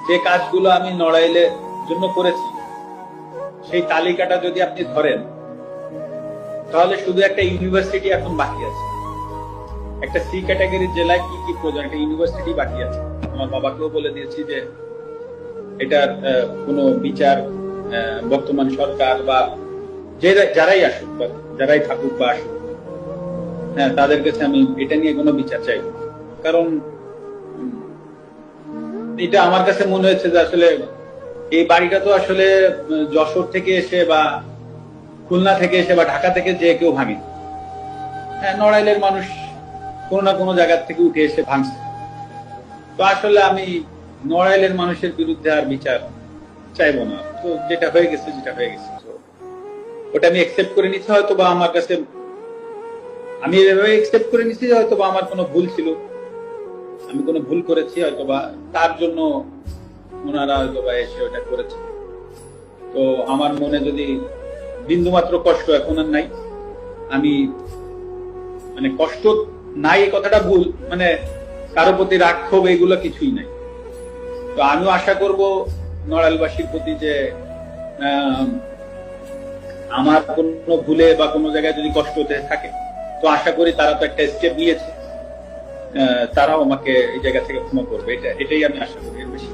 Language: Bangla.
যে কাজগুলো আমি নড়াইলের জন্য করেছি সেই তালিকাটা যদি আপনি ধরেন তাহলে শুধু একটা ইউনিভার্সিটি এখন বাকি আছে। একটা সি ক্যাটাগরির জেলায় কি কি প্রয়োজন, একটা ইউনিভার্সিটি বাকি আছে। আমার বাবাকেও বলে দিয়েছি যে এটার কোনো বিচার বর্তমান সরকার বা যারাই আসুক বা যারাই থাকুক বা আসুক, হ্যাঁ, তাদের কাছে আমি এটা নিয়ে কোনো বিচার চাই। কারণ এটা আমার কাছে মনে হয়েছে যে আসলে এই বাড়িটা তো আসলে যশোর থেকে এসে বা খুলনা থেকে এসে বা ঢাকা থেকে যে কেউ ভাঙে। হ্যাঁ, নড়াইলের মানুষ কোনো না কোনো জায়গা থেকে উঠে এসে ভাঙছে। তো আসলে আমি নড়াইলের মানুষের বিরুদ্ধে আর বিচার চাইবো না। তো যেটা হয়ে গেছে ওটা আমি একসেপ্ট করে নিচ্ছি। হয়তো বা আমার কাছে আমি এভাবে একসেপ্ট করে নিচ্ছি যে হয়তো বা আমার কোনো ভুল ছিল, আমি কোনো ভুল করেছি, হয়তো বা তার জন্য ওনারা হয়তো বা এসে ওটা করেছে। তো আমার মনে যদি বিন্দুমাত্র কষ্ট এখন আর নাই, আমি মানে কষ্ট নাই এই কথাটা ভুল, মানে কারো প্রতি রাগ ক্ষোভ এগুলো কিছুই নাই। তো আমিও আশা করব নড়াইলবাসীর প্রতি যে আমার কোনো ভুলে বা কোনো জায়গায় যদি কষ্ট হতে থাকে, তো আশা করি তারা তো একটা স্টেপ নিয়েছে, তারাও আমাকে এই জায়গা থেকে ক্ষমা করবে। এটাই আমি আশা করি, এর বেশি